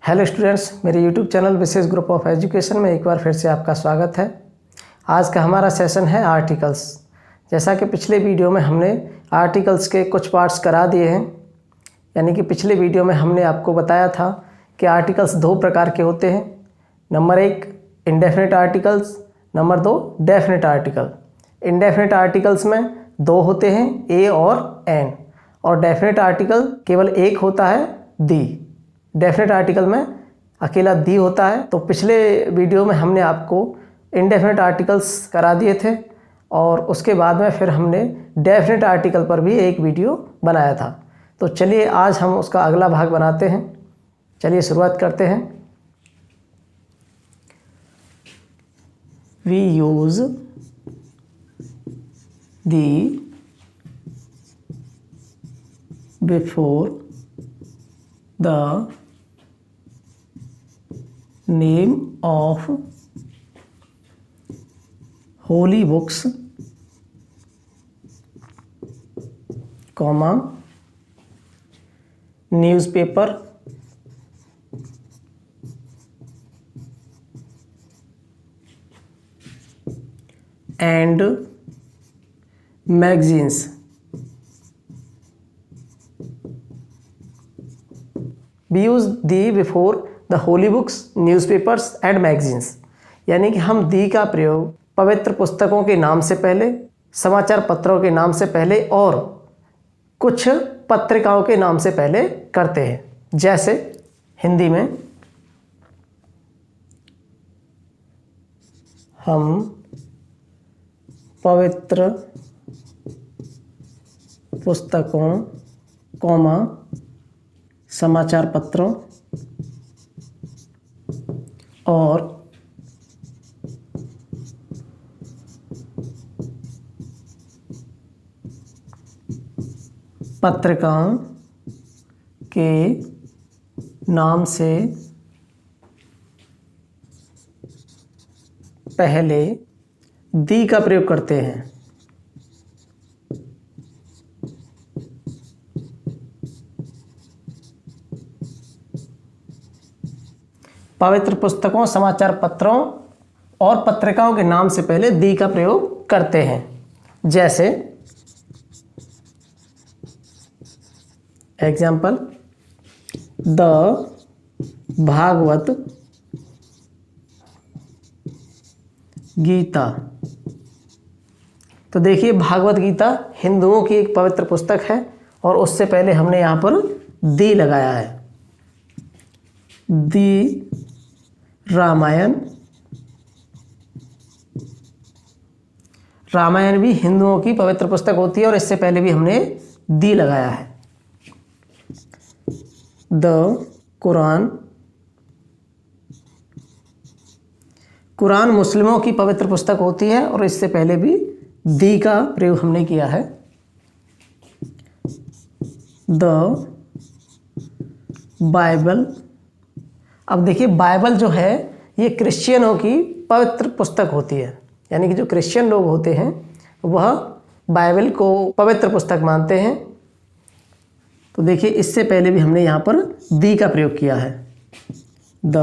Hello students, मेरे YouTube channel Vishesh group of education में एक बार फिर से आपका स्वागत है। आज का हमारा सेशन है आर्टिकल्स। जैसा कि पिछले वीडियो में हमने आर्टिकल्स के कुछ पार्ट्स करा दिए हैं, यानी कि पिछले वीडियो में हमने आपको बताया था कि आर्टिकल्स दो प्रकार के होते हैं। Number 1 indefinite articles, number 2 definite article. Indefinite articles में दो होते हैं, ए और एन, और डेफिनिट आर्टिकल केवल एक होता है, दी। डेफिनेट आर्टिकल में अकेला दी होता है। तो पिछले वीडियो में हमने आपको इंडेफिनेट आर्टिकल्स करा दिए थे और उसके बाद में फिर हमने डेफिनेट आर्टिकल पर भी एक वीडियो बनाया था। तो चलिए आज हम उसका अगला भाग बनाते हैं। चलिए शुरुआत करते हैं। We use the before the name of holy books, comma, newspaper, and magazines. We use the before the holy books, newspapers and magazines. यानी कि हम दी का प्रयोग पवित्र पुस्तकों के नाम से पहले, समाचार पत्रों के नाम से पहले और कुछ पत्रिकाओं के नाम से पहले करते हैं। जैसे हिंदी में हम पवित्र पुस्तकों, कॉमा, समाचार पत्रों और पत्रिकाओं के नाम से पहले दी का प्रयोग करते हैं। पवित्र पुस्तकों, समाचार पत्रों और पत्रिकाओं के नाम से पहले दी का प्रयोग करते हैं। जैसे एग्जाम्पल, द भागवत गीता। तो देखिए, भागवत गीता हिंदुओं की एक पवित्र पुस्तक है और उससे पहले हमने यहाँ पर दी लगाया है। दी रामायण, रामायण भी हिंदुओं की पवित्र पुस्तक होती है और इससे पहले भी हमने दी लगाया है। द कुरान, कुरान मुस्लिमों की पवित्र पुस्तक होती है और इससे पहले भी दी का प्रयोग हमने किया है। द बाइबल, अब देखिए बाइबल जो है ये क्रिश्चियनों की पवित्र पुस्तक होती है, यानी कि जो क्रिश्चियन लोग होते हैं वह बाइबल को पवित्र पुस्तक मानते हैं। तो देखिए इससे पहले भी हमने यहाँ पर दी का प्रयोग किया है। द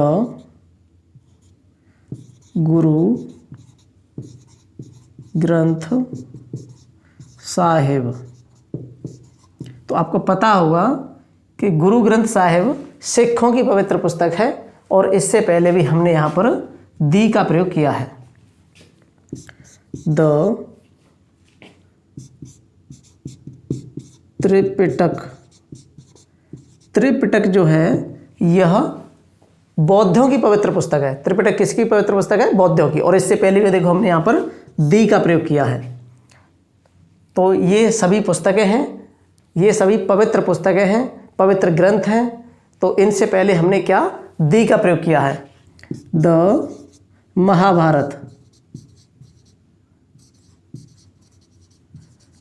गुरु ग्रंथ साहिब। तो आपको पता होगा कि गुरु ग्रंथ साहिब सिखों की पवित्र पुस्तक है और इससे पहले भी हमने यहाँ पर दी का प्रयोग किया है। द त्रिपिटक, त्रिपिटक जो है यह बौद्धों की पवित्र पुस्तक है। त्रिपिटक किसकी पवित्र पुस्तक है? बौद्धों की, और इससे पहले भी देखो हमने यहाँ पर दी का प्रयोग किया है। तो ये सभी पुस्तकें हैं, ये सभी पवित्र पुस्तकें हैं, पवित्र ग्रंथ हैं। तो इनसे पहले हमने क्या दी का प्रयोग किया है। द महाभारत,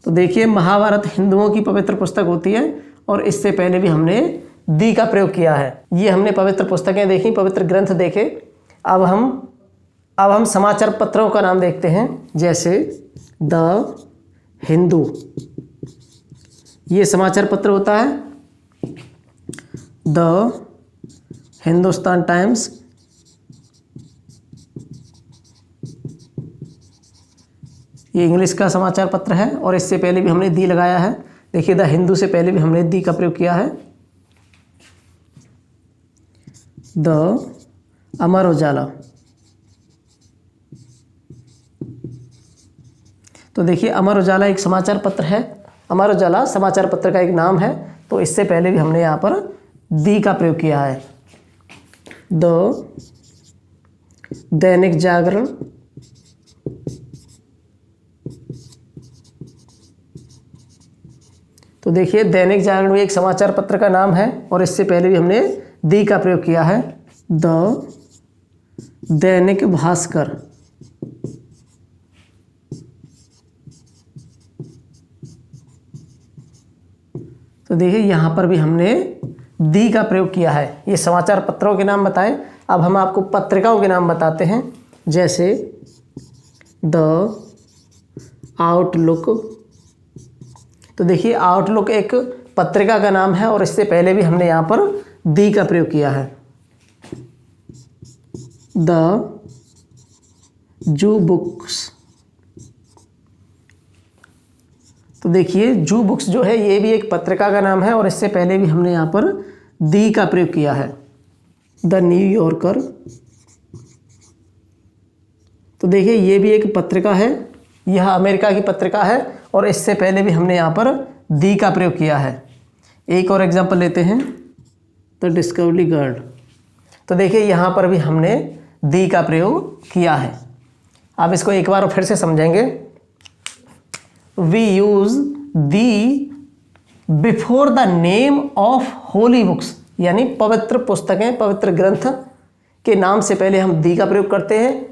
तो देखिए महाभारत हिंदुओं की पवित्र पुस्तक होती है और इससे पहले भी हमने दी का प्रयोग किया है। ये हमने पवित्र पुस्तकें देखी, पवित्र ग्रंथ देखे। अब हम समाचार पत्रों का नाम देखते हैं। जैसे द हिंदू, ये समाचार पत्र होता है। द हिंदुस्तान टाइम्स, ये इंग्लिश का समाचार पत्र है और इससे पहले भी हमने दी लगाया है। देखिए द हिंदू से पहले भी हमने दी का प्रयोग किया है। द अमर उजाला, तो देखिए अमर उजाला एक समाचार पत्र है। अमर उजाला समाचार पत्र का एक नाम है, तो इससे पहले भी हमने यहाँ पर दी का प्रयोग किया है। द दैनिक जागरण, तो देखिए दैनिक जागरण भी एक समाचार पत्र का नाम है और इससे पहले भी हमने दी का प्रयोग किया है। द दैनिक भास्कर, तो देखिए यहाँ पर भी हमने दी का प्रयोग किया है। ये समाचार पत्रों के नाम बताएं। अब हम आपको पत्रिकाओं के नाम बताते हैं, जैसे द आउटलुक, तो देखिए आउटलुक एक पत्रिका का नाम है और इससे पहले भी हमने यहाँ पर दी का प्रयोग किया है। द जू बुक्स, तो देखिए जू बुक्स जो है ये भी एक पत्रिका का नाम है और इससे पहले भी हमने यहाँ पर दी का प्रयोग किया है। द न्यूयॉर्कर, तो देखिए ये भी एक पत्रिका है, यह अमेरिका की पत्रिका है और इससे पहले भी हमने यहाँ पर दी का प्रयोग किया है। एक और एग्जांपल लेते हैं, द डिस्कवरी गार्ड, तो देखिए यहाँ पर भी हमने दी का प्रयोग किया है। आप इसको एक बार फिर से समझेंगे। We use the before the name of holy books, यानी पवित्र पुस्तकें, पवित्र ग्रंथ के नाम से पहले हम दी का प्रयोग करते हैं।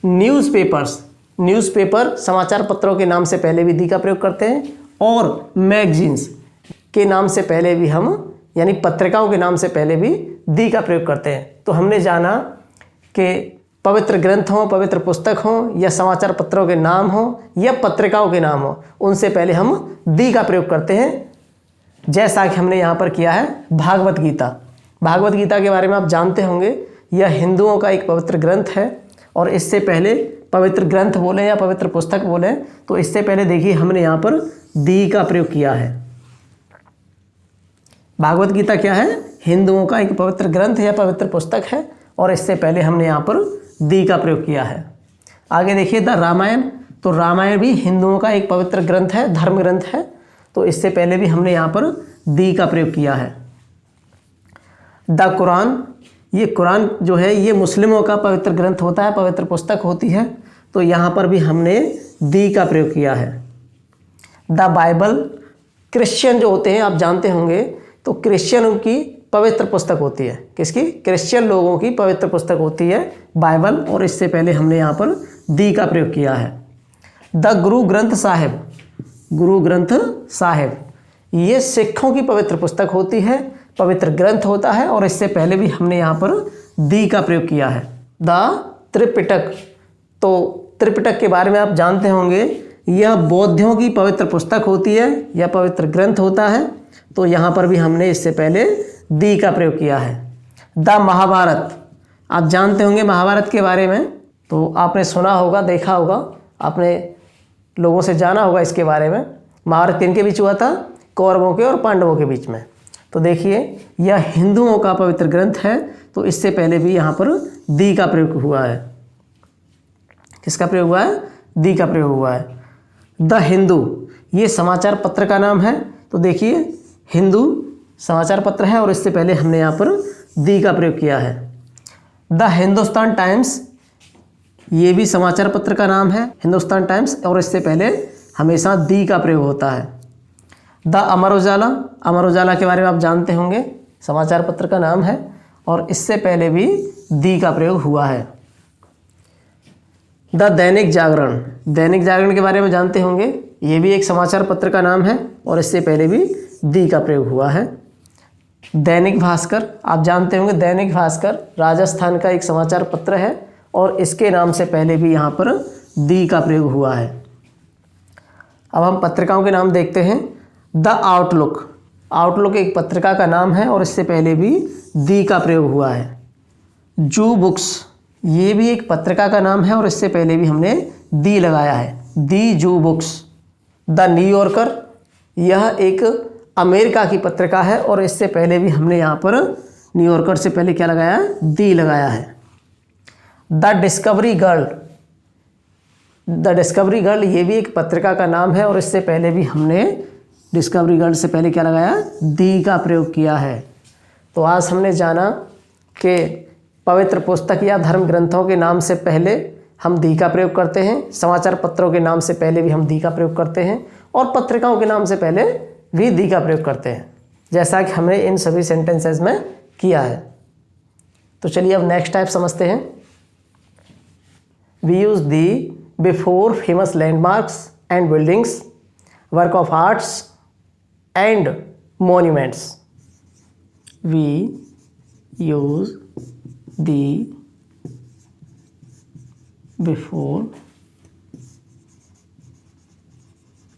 न्यूज़पेपर्स, न्यूज़पेपर समाचार पत्रों के नाम से पहले भी दी का प्रयोग करते हैं। और मैगजीन्स के नाम से पहले भी हम, यानी पत्रिकाओं के नाम से पहले भी दी का प्रयोग करते हैं। तो हमने जाना कि पवित्र ग्रंथ हों, पवित्र पुस्तक हों, या समाचार पत्रों के नाम हों, या पत्रिकाओं के नाम हों, उनसे पहले हम दी का प्रयोग करते हैं। जैसा कि हमने यहाँ पर किया है भागवत गीता। भागवत गीता के बारे में आप जानते होंगे, यह हिंदुओं का एक पवित्र ग्रंथ है और इससे पहले पवित्र ग्रंथ बोले या पवित्र पुस्तक बोले, तो इससे पहले देखिए हमने यहाँ पर दी का प्रयोग किया है। भागवत गीता क्या है? हिंदुओं का एक पवित्र ग्रंथ या पवित्र पुस्तक है और इससे पहले हमने यहाँ पर दी का प्रयोग किया है। आगे देखिए द रामायण, तो रामायण भी हिंदुओं का एक पवित्र ग्रंथ है, धर्म ग्रंथ है, तो इससे पहले भी हमने यहाँ पर दी का प्रयोग किया है। द कुरान, ये कुरान जो है ये मुस्लिमों का पवित्र ग्रंथ होता है, पवित्र पुस्तक होती है, तो यहाँ पर भी हमने दी का प्रयोग किया है। द बाइबल, क्रिश्चियन जो होते हैं आप जानते होंगे, तो क्रिश्चियन की पवित्र पुस्तक होती है। किसकी? क्रिश्चियन लोगों की पवित्र पुस्तक होती है बाइबल, और इससे पहले हमने यहाँ पर दी का प्रयोग किया है। द गुरु ग्रंथ साहिब, गुरु ग्रंथ साहिब ये सिखों की पवित्र पुस्तक होती है, पवित्र ग्रंथ होता है, और इससे पहले भी हमने यहाँ पर दी का प्रयोग किया है। द त्रिपिटक, तो त्रिपिटक के बारे में आप जानते होंगे, यह बौद्धों की पवित्र पुस्तक होती है या पवित्र ग्रंथ होता है, तो यहाँ पर भी हमने इससे पहले दी का प्रयोग किया है। द महाभारत, आप जानते होंगे महाभारत के बारे में, तो आपने सुना होगा, देखा होगा, आपने लोगों से जाना होगा इसके बारे में। महाभारत किनके बीच हुआ था? कौरवों के और पांडवों के बीच में। तो देखिए यह हिंदुओं का पवित्र ग्रंथ है, तो इससे पहले भी यहाँ पर दी का प्रयोग हुआ है। किसका प्रयोग हुआ है? दी का प्रयोग हुआ है। द हिंदू, ये समाचार पत्र का नाम है, तो देखिए हिंदू समाचार पत्र है और इससे पहले हमने यहाँ पर दी का प्रयोग किया है। द हिंदुस्तान टाइम्स, ये भी समाचार पत्र का नाम है, हिंदुस्तान टाइम्स, और इससे पहले हमेशा दी का प्रयोग होता है। द अमर उजाला, अमर उजाला के बारे में आप जानते होंगे, समाचार पत्र का नाम है और इससे पहले भी दी का प्रयोग हुआ है। द दैनिक जागरण, दैनिक जागरण के बारे में जानते होंगे, ये भी एक समाचार पत्र का नाम है और इससे पहले भी दी का प्रयोग हुआ है। दैनिक भास्कर, आप जानते होंगे, दैनिक भास्कर राजस्थान का एक समाचार पत्र है और इसके नाम से पहले भी यहाँ पर दी का प्रयोग हुआ है। अब हम पत्रिकाओं के नाम देखते हैं। द आउटलुक, आउटलुक एक पत्रिका का नाम है और इससे पहले भी दी का प्रयोग हुआ है। जू बुक्स ये भी एक पत्रिका का नाम है और इससे पहले भी हमने दी लगाया है। दी जू बुक्स। द न्यूयॉर्कर यह एक अमेरिका की पत्रिका है और इससे पहले भी हमने यहाँ पर न्यूयॉर्कर से पहले क्या लगाया है? दी लगाया है। The discovery girl. The discovery girl ये भी एक पत्रिका का नाम है और इससे पहले भी हमने डिस्कवरी गर्ल से पहले क्या लगाया? दी का प्रयोग किया है। तो आज हमने जाना कि पवित्र पुस्तक या धर्म ग्रंथों के नाम से पहले हम दी का प्रयोग करते हैं, समाचार पत्रों के नाम से पहले भी हम दी का प्रयोग करते हैं और पत्रिकाओं के नाम से पहले भी दी का प्रयोग करते हैं, जैसा कि हमने इन सभी सेंटेंसेस में किया है। तो चलिए अब नेक्स्ट टाइप समझते हैं। We use the before famous landmarks and buildings, work of arts and monuments. We use the before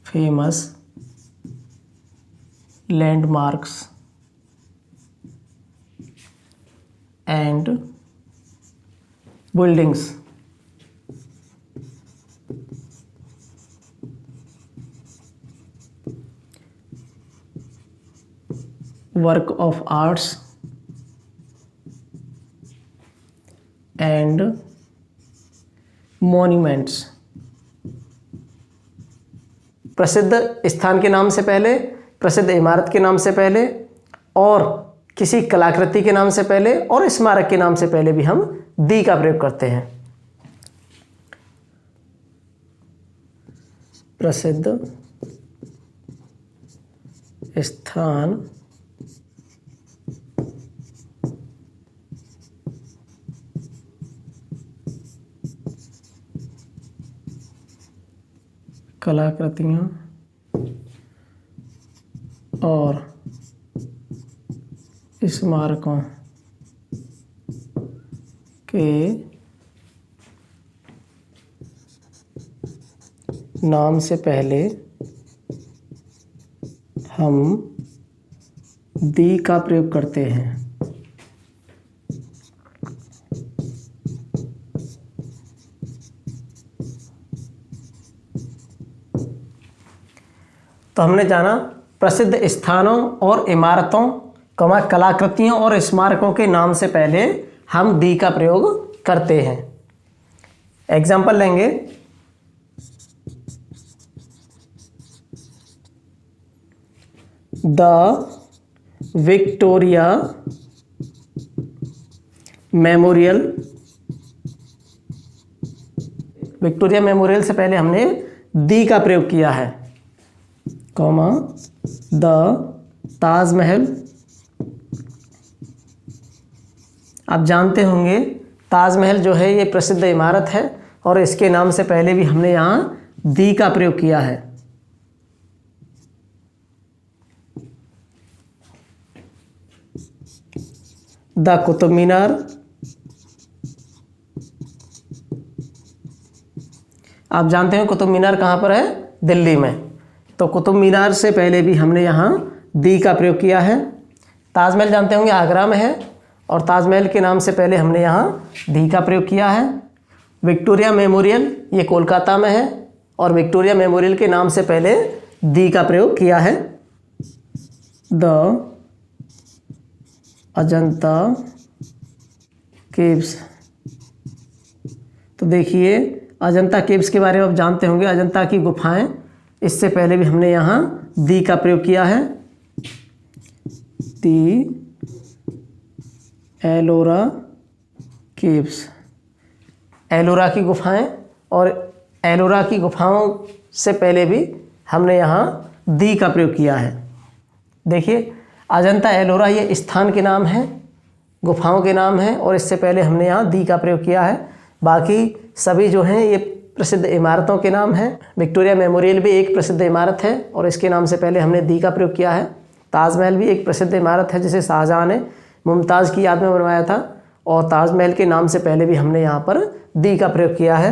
famous landmarks and buildings, work of arts and monuments. प्रसिद्ध स्थान के नाम से पहले, प्रसिद्ध इमारत के नाम से पहले और किसी कलाकृति के नाम से पहले और स्मारक के नाम से पहले भी हम दी का प्रयोग करते हैं। प्रसिद्ध स्थान कलाकृतियाँ और स्मारकों के नाम से पहले हम दी का प्रयोग करते हैं। तो हमने जाना प्रसिद्ध स्थानों और इमारतों, कलाकृतियों और स्मारकों के नाम से पहले हम दी का प्रयोग करते हैं। एग्जाम्पल लेंगे। The Victoria memorial. Victoria memorial से पहले हमने दी का प्रयोग किया है। Comma the Taj Mahal. आप जानते होंगे ताजमहल जो है ये प्रसिद्ध इमारत है और इसके नाम से पहले भी हमने यहाँ दी का प्रयोग किया है। द कुतुब मीनार। आप जानते हैं कुतुब मीनार कहाँ पर है? दिल्ली में। तो कुतुब मीनार से पहले भी हमने यहाँ दी का प्रयोग किया है। ताजमहल जानते होंगे आगरा में है और ताजमहल के नाम से पहले हमने यहाँ दी का प्रयोग किया है। विक्टोरिया मेमोरियल ये कोलकाता में है और विक्टोरिया मेमोरियल के नाम से पहले दी का प्रयोग किया है। The Ajanta caves. तो देखिए अजंता केव्स के बारे में आप जानते होंगे, अजंता की गुफाएं, इससे पहले भी हमने यहाँ दी का प्रयोग किया है। दी एलोरा केव्स, एलोरा की गुफाएं और एलोरा की गुफाओं से पहले भी हमने यहाँ दी का प्रयोग किया है। देखिए अजंता एलोरा ये स्थान के नाम है, गुफाओं के नाम हैं और इससे पहले हमने यहाँ दी का प्रयोग किया है। बाकी सभी जो हैं ये प्रसिद्ध इमारतों के नाम हैं। विक्टोरिया मेमोरियल भी एक प्रसिद्ध इमारत है और इसके नाम से पहले हमने दी का प्रयोग किया है। ताजमहल भी एक प्रसिद्ध इमारत है जिसे शाहजहाँ ने मुमताज़ की याद में बनवाया था और ताजमहल के नाम से पहले भी हमने यहाँ पर दी का प्रयोग किया है।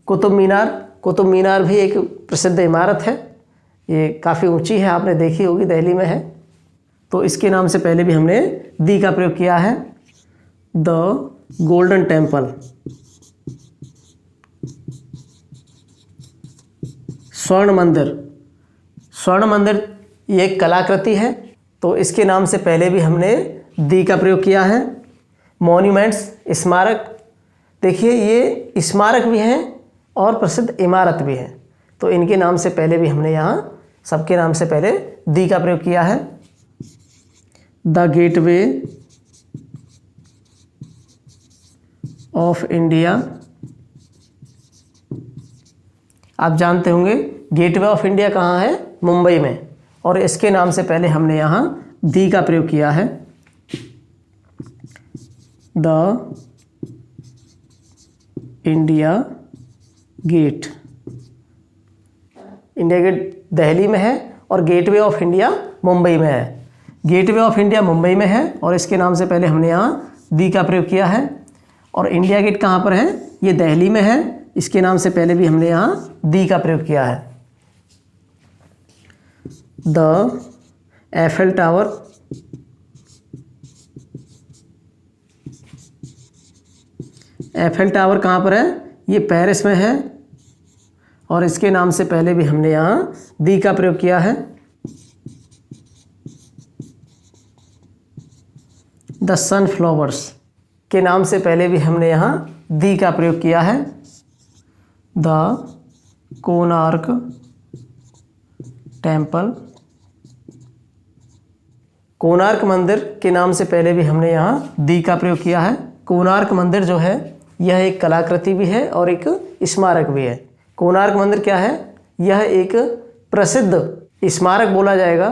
कुतुब मीनार भी एक प्रसिद्ध इमारत है, ये काफ़ी ऊंची है, आपने देखी होगी, दिल्ली में है। तो इसके नाम से पहले भी हमने दी का प्रयोग किया है। द गोल्डन टेम्पल, स्वर्ण मंदिर। स्वर्ण मंदिर ये एक कलाकृति है, तो इसके नाम से पहले भी हमने दी का प्रयोग किया है। मॉन्यूमेंट्स, स्मारक। देखिए ये स्मारक भी हैं और प्रसिद्ध इमारत भी है, तो इनके नाम से पहले भी हमने यहाँ सबके नाम से पहले दी का प्रयोग किया है। The gateway of India. आप जानते होंगे गेटवे ऑफ इंडिया कहाँ है? मुंबई में, और इसके नाम से पहले हमने यहाँ दी का प्रयोग किया है। The India gate. India gate Delhi में है और गेटवे ऑफ इंडिया मुंबई में है। गेटवे ऑफ इंडिया मुंबई में है और इसके नाम से पहले हमने यहाँ दी का प्रयोग किया है। और इंडिया गेट कहाँ पर है? ये दिल्ली में है, इसके नाम से पहले भी हमने यहाँ दी का प्रयोग किया है। The Eiffel tower. Eiffel tower कहाँ पर है? ये पेरिस में है और इसके नाम से पहले भी हमने यहाँ दी का प्रयोग किया है। द सनफ्लावर्स के नाम से पहले भी हमने यहाँ दी का प्रयोग किया है। The Konark temple. कोणार्क मंदिर के नाम से पहले भी हमने यहाँ दी का प्रयोग किया है। कोणार्क मंदिर जो है यह एक कलाकृति भी है और एक स्मारक भी है। कोणार्क मंदिर क्या है? यह एक प्रसिद्ध स्मारक बोला जाएगा।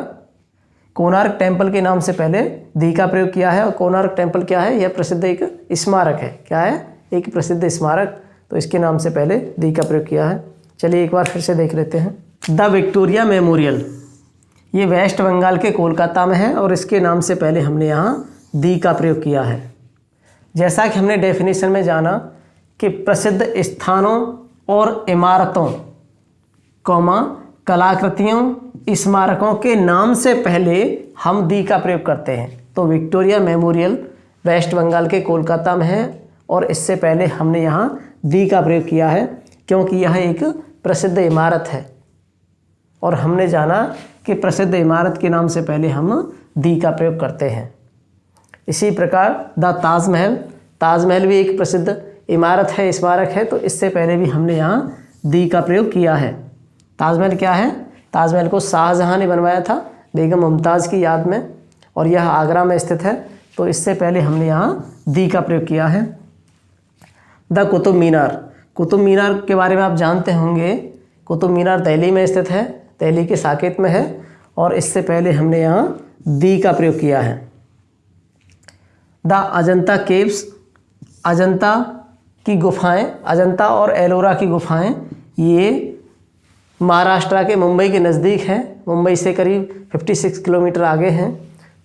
कोणार्क टेम्पल के नाम से पहले दी का प्रयोग किया है और कोणार्क टेम्पल क्या है? यह प्रसिद्ध एक स्मारक है। क्या है? एक प्रसिद्ध स्मारक, तो इसके नाम से पहले दी का प्रयोग किया है। चलिए एक बार फिर से देख लेते हैं। द विक्टोरिया मेमोरियल, ये वेस्ट बंगाल के कोलकाता में है और इसके नाम से पहले हमने यहाँ दी का प्रयोग किया है। जैसा कि हमने डेफिनेशन में जाना कि प्रसिद्ध स्थानों और इमारतों, कलाकृतियों, स्मारकों के नाम से पहले हम दी का प्रयोग करते हैं। तो विक्टोरिया मेमोरियल वेस्ट बंगाल के कोलकाता में है और इससे पहले हमने यहाँ दी का प्रयोग किया है क्योंकि यह एक प्रसिद्ध इमारत है और हमने जाना कि प्रसिद्ध इमारत के नाम से पहले हम दी का प्रयोग करते हैं। इसी प्रकार द ताजमहल, ताजमहल भी एक प्रसिद्ध इमारत है, स्मारक है, तो इससे पहले भी हमने यहाँ दी का प्रयोग किया है। ताजमहल क्या है? ताजमहल को शाहजहाँ ने बनवाया था बेगम मुमताज़ की याद में और यह आगरा में स्थित है, तो इससे पहले हमने यहाँ दी का प्रयोग किया है। द कुतुब मीनार, कुतुब मीनार के बारे में आप जानते होंगे। कुतुब मीनार दिल्ली में स्थित है, दिल्ली के साकेत में है और इससे पहले हमने यहाँ दी का प्रयोग किया है। द अजंता केव्स, अजंता की गुफाएं, अजंता और एलोरा की गुफाएं, ये महाराष्ट्र के मुंबई के नज़दीक हैं, मुंबई से करीब 56 किलोमीटर आगे हैं।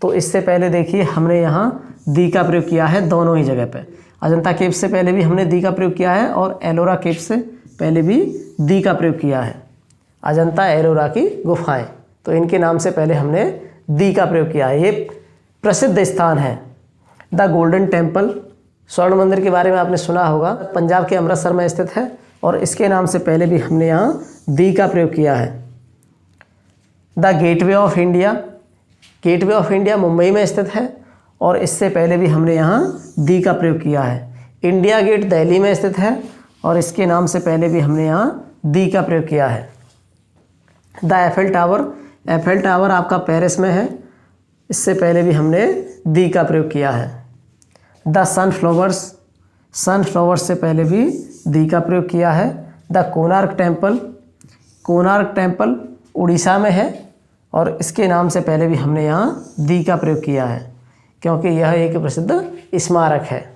तो इससे पहले देखिए हमने यहाँ दी का प्रयोग किया है दोनों ही जगह पे। अजंता केव से पहले भी हमने दी का प्रयोग किया है और एलोरा केव से पहले भी दी का प्रयोग किया है। अजंता एलोरा की गुफाएं, तो इनके नाम से पहले हमने दी का प्रयोग किया है। ये प्रसिद्ध स्थान है। द गोल्डन टेम्पल, स्वर्ण मंदिर के बारे में आपने सुना होगा, पंजाब के अमृतसर में स्थित है और इसके नाम से पहले भी हमने यहाँ दी का प्रयोग किया है। The gateway of India, gateway of India Mumbai में स्थित है और इससे पहले भी हमने यहाँ दी का प्रयोग किया है। इंडिया गेट दिल्ली में स्थित है और इसके नाम से पहले भी हमने यहाँ दी का प्रयोग किया है। The Eiffel tower, Eiffel tower आपका पेरिस में है, इससे पहले भी हमने दी का प्रयोग किया है। द सनफ्लावर्स, सनफ्लावर्स से पहले भी दी का प्रयोग किया है। The Konark temple, Konark temple Orissa में है और इसके नाम से पहले भी हमने यहाँ दी का प्रयोग किया है क्योंकि यह एक प्रसिद्ध स्मारक है।